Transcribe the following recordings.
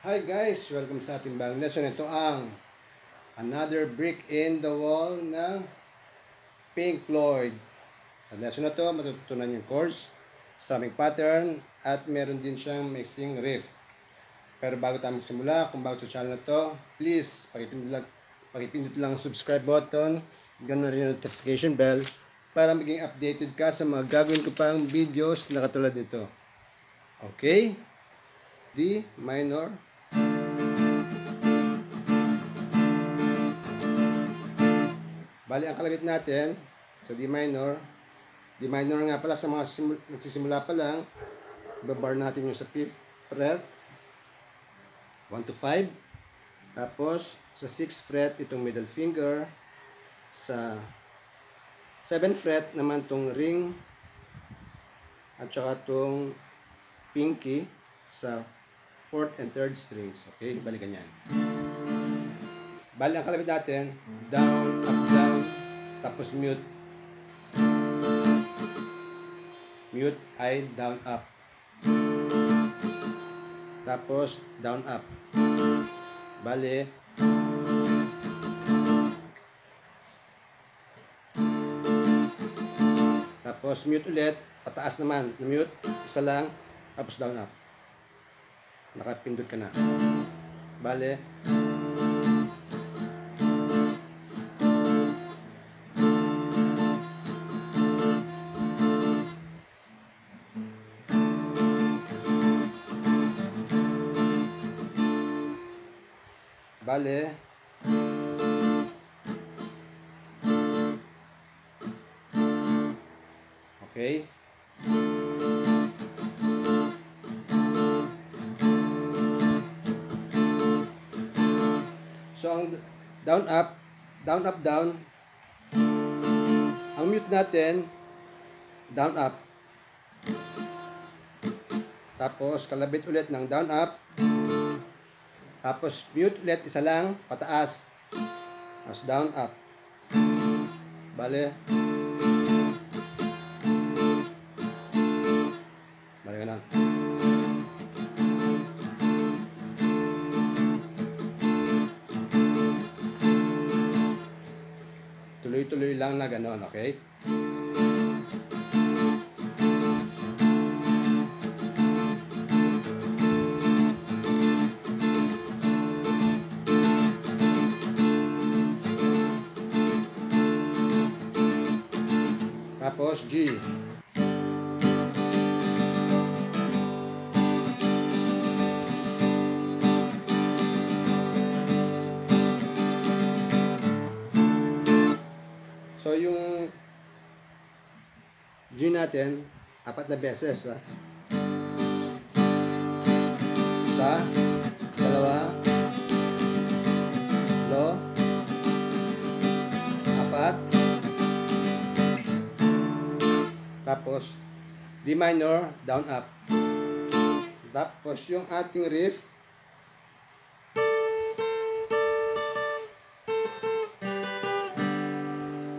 Hi guys! Welcome sa ating bagong lesson. Ito ang Another Brick in the Wall ng Pink Floyd. Sa lesson na to, matututunan yung chords, strumming pattern, at meron din siyang mixing riff. Pero bago tayo magsimula, kung bago sa channel na to, please, pakipindot lang ang subscribe button, ganoon rin yung notification bell, para maging updated ka sa mga gagawin ko pang videos na katulad nito. Okay? D minor. Bali, ang kalabit natin sa D minor. D minor nga pala sa mga nagsisimula pa lang. Ibabar natin yung sa 5th fret. 1 to 5. Tapos, sa 6th fret, itong middle finger. Sa 7th fret naman itong ring. At saka itong pinky sa 4th and 3rd strings. Okay, balikan yan. Bali, ang kalabit natin, down, up, down, tapos mute. Mute ay down, up. Tapos, down, up. Bali, tapos mute ulit, pataas naman, mute, isa lang, tapos down, up. Nakapindot ka na. Bale. Bale. Okay. So, ang down, up, down, up, down. Ang mute natin, down, up. Tapos, kalabit ulit ng down, up. Tapos, mute ulit, isa lang, pataas. Tapos, down, up. Bale. Bale ka na. Tuloy-tuloy lang na gano'n, okay? Tapos G. So yung G natin, 4 na beses. Isa, dalawa, lo, 4. Tapos, D minor, down, up. Tapos, yung ating riff,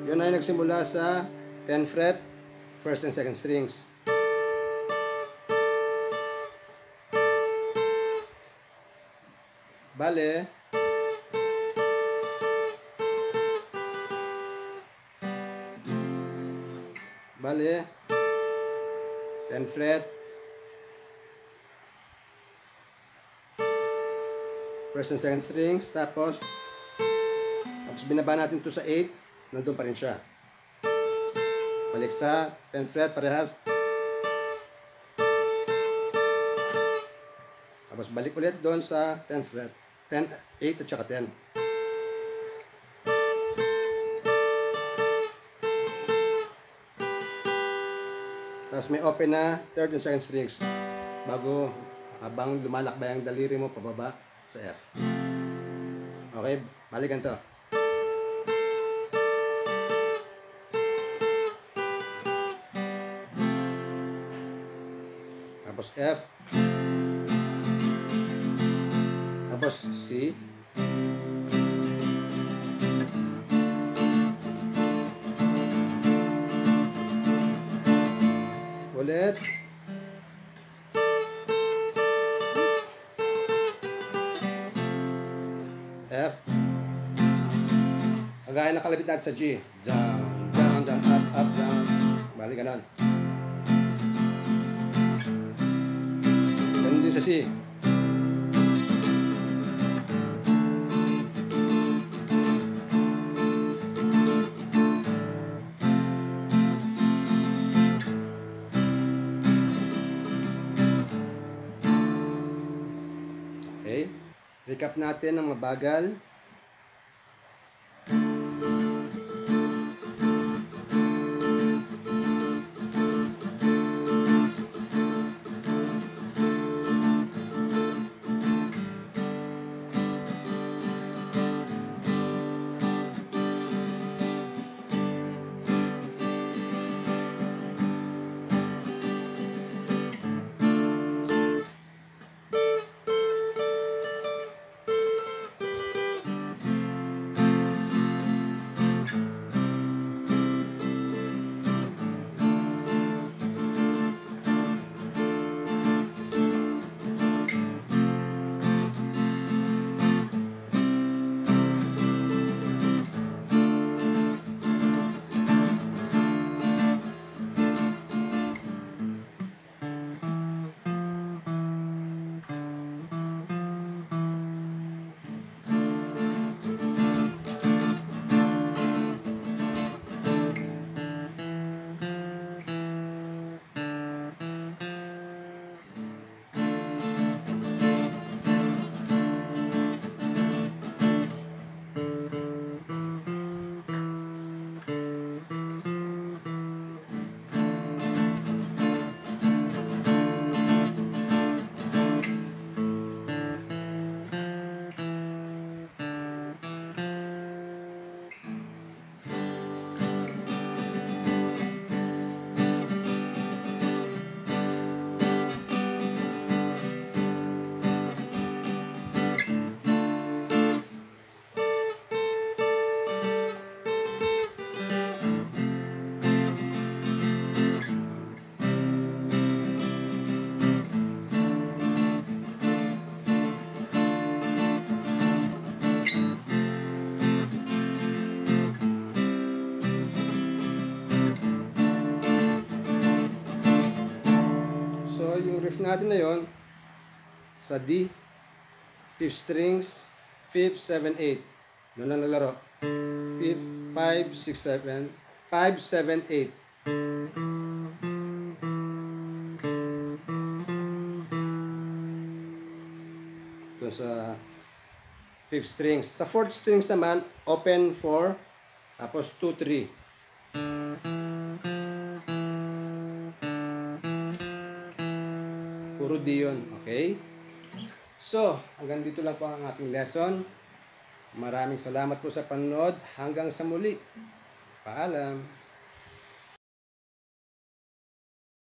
yun ay nagsimula sa 10th fret, 1st and 2nd strings. Bale, bale, 10th fret, 1st and 2nd strings, tapos binaba natin to sa 8, nandun pa rin siya. Balik sa 10th fret, parehas. Tapos balik ulit doon sa 10th fret, 10, 8 at saka 10. Tapos may open na 3rd and 2nd strings bago habang lumalakbay ang daliri mo pababa sa F. Okay, balikan to. Tapos F. Tapos C. Ulit. Gaya ng kalabit natin sa G. Down, down, down, up, down. Bali, ganon. Ganon din sa C. Okay. Recap natin ng mabagal. Yung riff natin na yon sa D, 5th strings, 5th, 7, 8. Doon lang nalaro. 5th, 5, 6, 7, 5, 7, 8. Doon sa 5th strings. Sa 4th strings naman, open 4, tapos 2, 3. Puro D yun, okay? So, hanggang dito lang po ang ating lesson. Maraming salamat po sa panonood. Hanggang sa muli. Paalam.